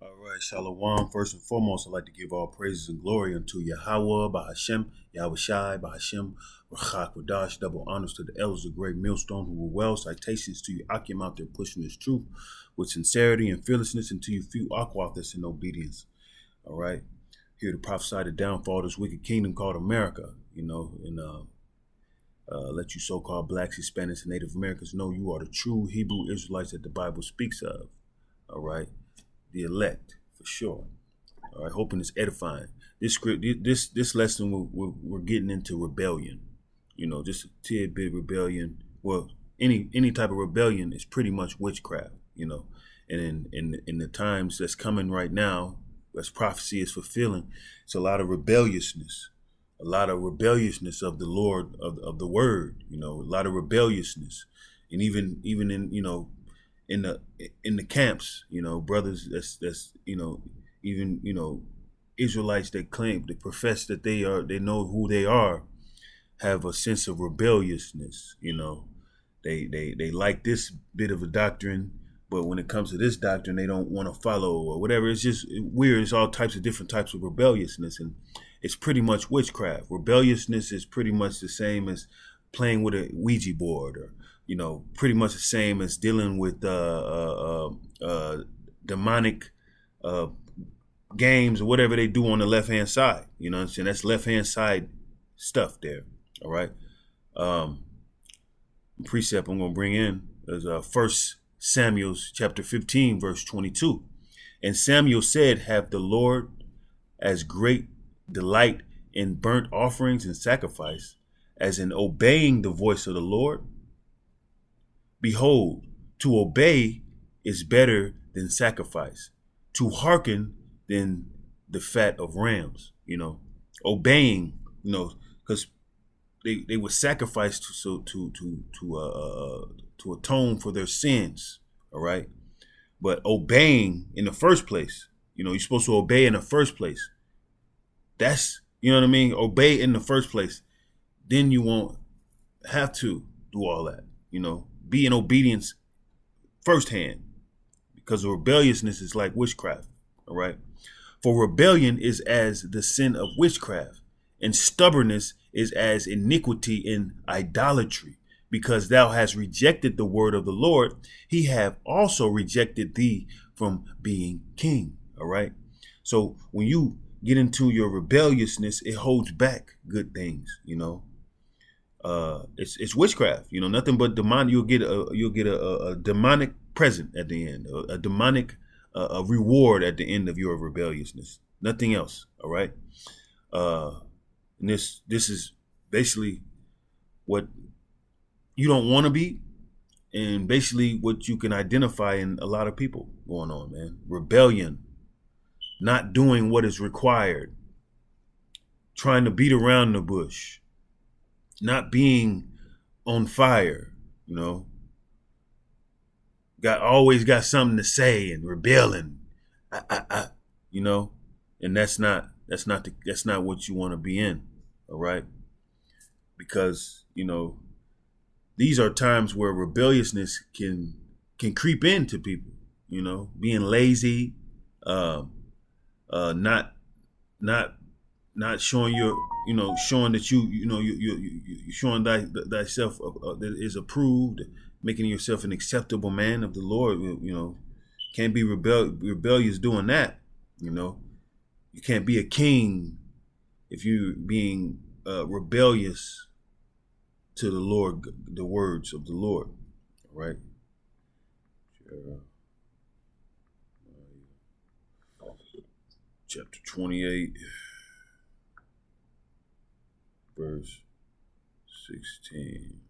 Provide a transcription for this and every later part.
All right, Shalom. First and foremost, I'd like to give all praises and glory unto Yahweh, Bahashem, Yahweh Shai, Bahashem, Rachak, Radash, double honors to the elders of the great millstone who were well, citations to you, Akim out there pushing this truth with sincerity and fearlessness until you feel Aquathis in obedience. All right, here to prophesy the downfall of this wicked kingdom called America, and let you so-called blacks, Hispanics, and Native Americans know you are the true Hebrew Israelites that the Bible speaks of. All right. The elect, for sure. All right, hoping it's edifying. This lesson we're getting into rebellion. Just a tidbit rebellion. Well, any type of rebellion is pretty much witchcraft. And in the times that's coming right now, as prophecy is fulfilling, it's a lot of rebelliousness, of the Lord of the Word. A lot of rebelliousness, and even in in the camps, brothers that's even Israelites that profess that they know who they are, have a sense of rebelliousness. They like this bit of a doctrine, but when it comes to this doctrine, they don't want to follow or whatever. It's just weird. It's all types of different types of rebelliousness, and it's pretty much witchcraft. Rebelliousness is pretty much the same as playing with a Ouija board, or pretty much the same as dealing with demonic games or whatever they do on the left-hand side. You know what I'm saying? That's left-hand side stuff there. All right. Precept I'm going to bring in is 1 Samuel chapter 15, verse 22. And Samuel said, have the Lord as great delight in burnt offerings and sacrifice as in obeying the voice of the Lord? Behold, to obey is better than sacrifice, to hearken than the fat of rams. Obeying, because they were sacrificed to atone for their sins. All right, but obeying in the first place, you're supposed to obey in the first place. That's what I mean. Obey in the first place, then you won't have to do all that. Be in obedience firsthand, because rebelliousness is like witchcraft. All right. For rebellion is as the sin of witchcraft, and stubbornness is as iniquity in idolatry. Because thou hast rejected the word of the Lord, he have also rejected thee from being king. All right. So when you get into your rebelliousness, it holds back good things. It's witchcraft. Nothing but demonic. You'll get a demonic present at the end, a demonic a reward at the end of your rebelliousness. Nothing else. All right. And this is basically what you don't want to be, and basically what you can identify in a lot of people going on, man. Rebellion, not doing what is required, trying to beat around the bush, not being on fire, always got something to say, and rebelling, and that's not what you want to be in. All right. Because, these are times where rebelliousness can creep into people, being lazy, not showing your, showing that you showing thyself that is approved, making yourself an acceptable man of the Lord. Can't be rebellious doing that. You can't be a king if you're being rebellious to the Lord, the words of the Lord. All right. Chapter 28, verse 16.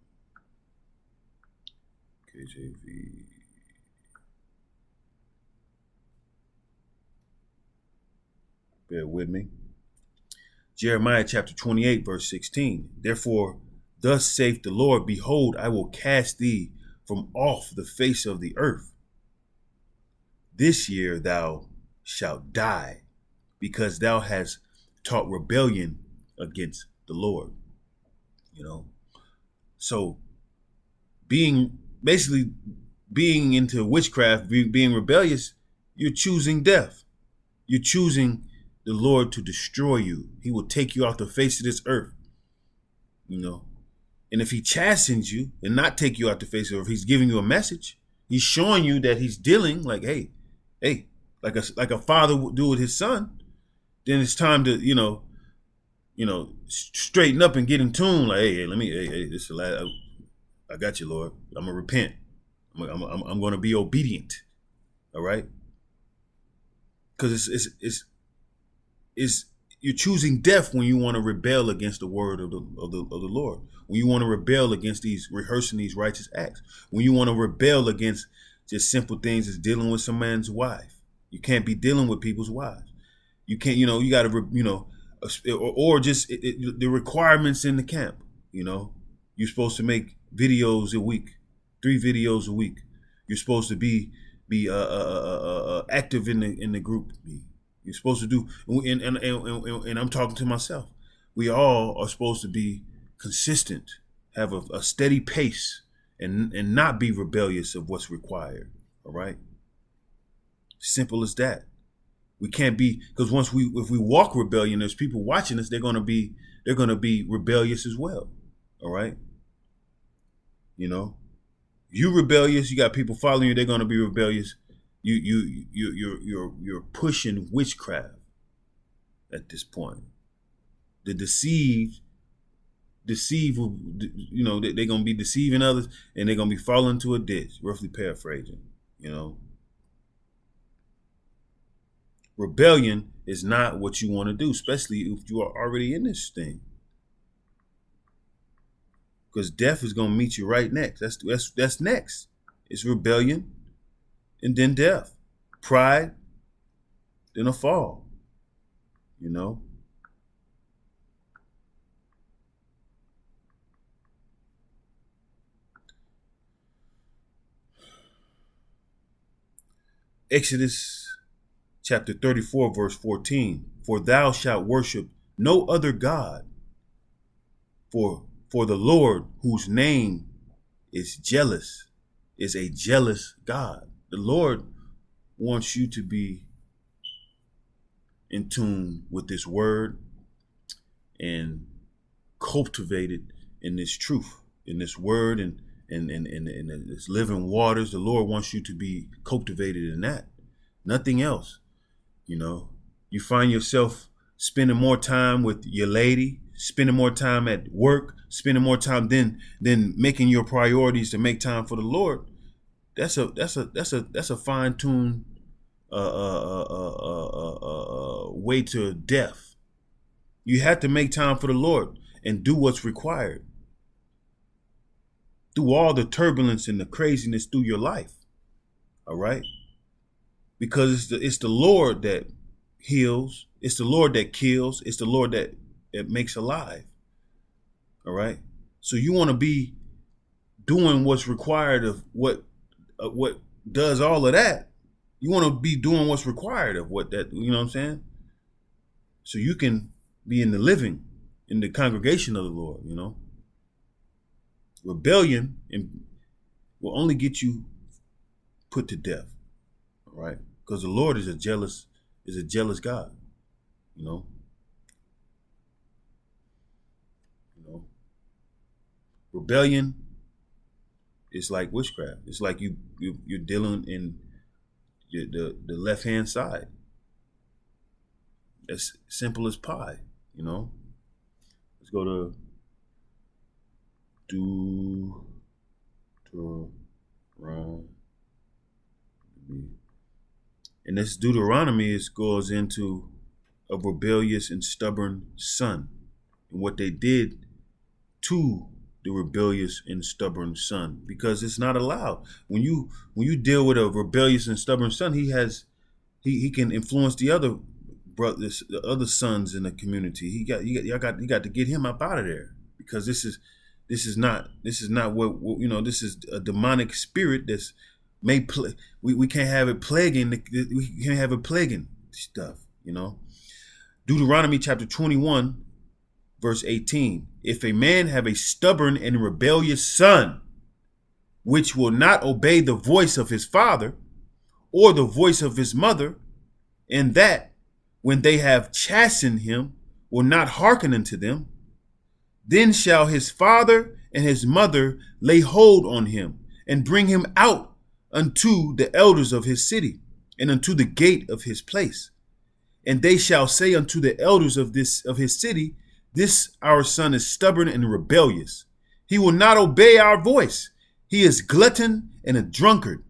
KJV. Bear with me. Jeremiah chapter 28, verse 16. Therefore, thus saith the Lord, behold, I will cast thee from off the face of the earth. This year thou shalt die, because thou hast taught rebellion against the Lord. So being into witchcraft, being rebellious, You're choosing death. You're choosing the Lord to destroy you. He will take you off the face of this earth, you know. And if he chastens you and not take you out the face of the earth, he's giving you a message. He's showing you that he's dealing like, hey, like a father would do with his son. Then it's time to, straighten up and get in tune. Like, hey, this is the last. I got you, Lord. I'm gonna repent. I'm gonna be obedient. All right, because it's you're choosing death when you want to rebel against the word of the Lord. When you want to rebel against rehearsing these righteous acts. When you want to rebel against just simple things as dealing with some man's wife. You can't be dealing with people's wives. You can't, you got to, or just the requirements in the camp. You're supposed to make videos a week, 3 videos a week. You're supposed to be active in the group. You're supposed to do, and I'm talking to myself. We all are supposed to be consistent, have a steady pace, and not be rebellious of what's required. All right, simple as that. We can't be, because if we walk rebellion, there's people watching us. They're gonna be rebellious as well. All right, you rebellious. You got people following you. They're gonna be rebellious. You're pushing witchcraft at this point. The deceive, they're gonna be deceiving others, and they're gonna be falling into a ditch. Roughly paraphrasing, Rebellion is not what you want to do, especially if you are already in this thing. Because death is gonna meet you right next. That's next. It's rebellion, and then death, pride, then a fall. Exodus chapter 34, verse 14. For thou shalt worship no other God, for the Lord, whose name is jealous, is a jealous God. The Lord wants you to be in tune with this word and cultivated in this truth, in this word, and this living waters. The Lord wants you to be cultivated in that. Nothing else. You find yourself spending more time with your lady, spending more time at work, spending more time than making your priorities to make time for the Lord. That's a fine-tuned way to death. You have to make time for the Lord and do what's required through all the turbulence and the craziness through your life. All right, because it's the Lord that heals. It's the Lord that kills. It's the Lord that makes alive. All right. So you want to be doing what's required of what does all of that. You want to be doing what's required of what that, you know what I'm saying? So you can be in the living, in the congregation of the Lord, Rebellion will only get you put to death. All right. Because the Lord is a jealous God, Rebellion is like witchcraft. It's like you're dealing in the left hand side. As simple as pie, Let's go to Deuteronomy. And this Deuteronomy goes into a rebellious and stubborn son and what they did to the rebellious and stubborn son, because it's not allowed. When you deal with a rebellious and stubborn son, he can influence the other brothers, the other sons in the community. You got to get him up out of there, because this is not what this is a demonic spirit that's we can't have it plaguing we can't have it plaguing stuff. Deuteronomy chapter 21 verse 18. If a man have a stubborn and rebellious son, which will not obey the voice of his father, or the voice of his mother, and that, when they have chastened him, will not hearken unto them, then shall his father and his mother lay hold on him, and bring him out unto the elders of his city, and unto the gate of his place. And they shall say unto the elders of his city, this our son is stubborn and rebellious. He will not obey our voice. He is glutton and a drunkard.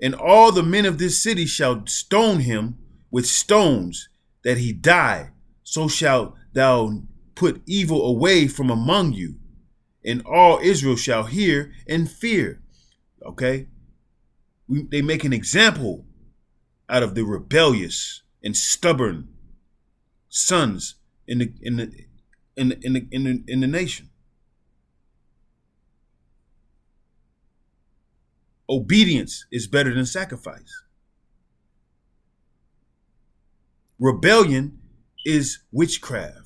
And all the men of this city shall stone him with stones, that he die. So shalt thou put evil away from among you, and all Israel shall hear and fear. Okay? They make an example out of the rebellious and stubborn sons in the nation. Obedience is better than sacrifice. Rebellion is witchcraft.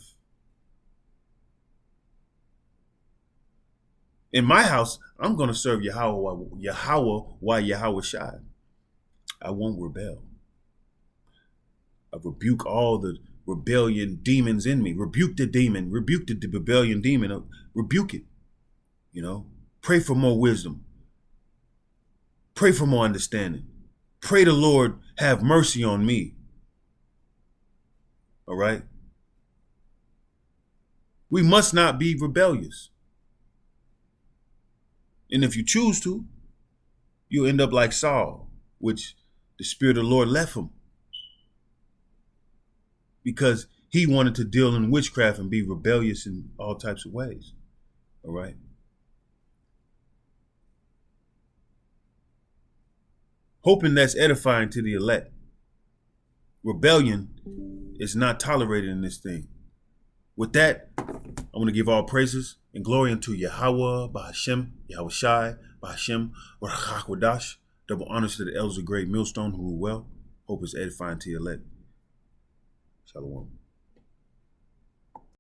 In my house, I'm going to serve Yahweh while Yahweh Shai. I won't rebel. I rebuke all the rebellion demons in me. Rebuke the demon. Rebuke the rebellion demon. Rebuke it. Pray for more wisdom. Pray for more understanding. Pray the Lord have mercy on me. All right? We must not be rebellious. And if you choose to, you'll end up like Saul, which the Spirit of the Lord left him, because he wanted to deal in witchcraft and be rebellious in all types of ways. All right? Hoping that's edifying to the elect. Rebellion is not tolerated in this thing. With that, I want to give all praises and glory unto Yahweh, Bahashem, Yahweh Shai, Bahashem, Wadash. Double honors to the elders of great millstone who rule well. Hope is edifying to your elect. Shalom.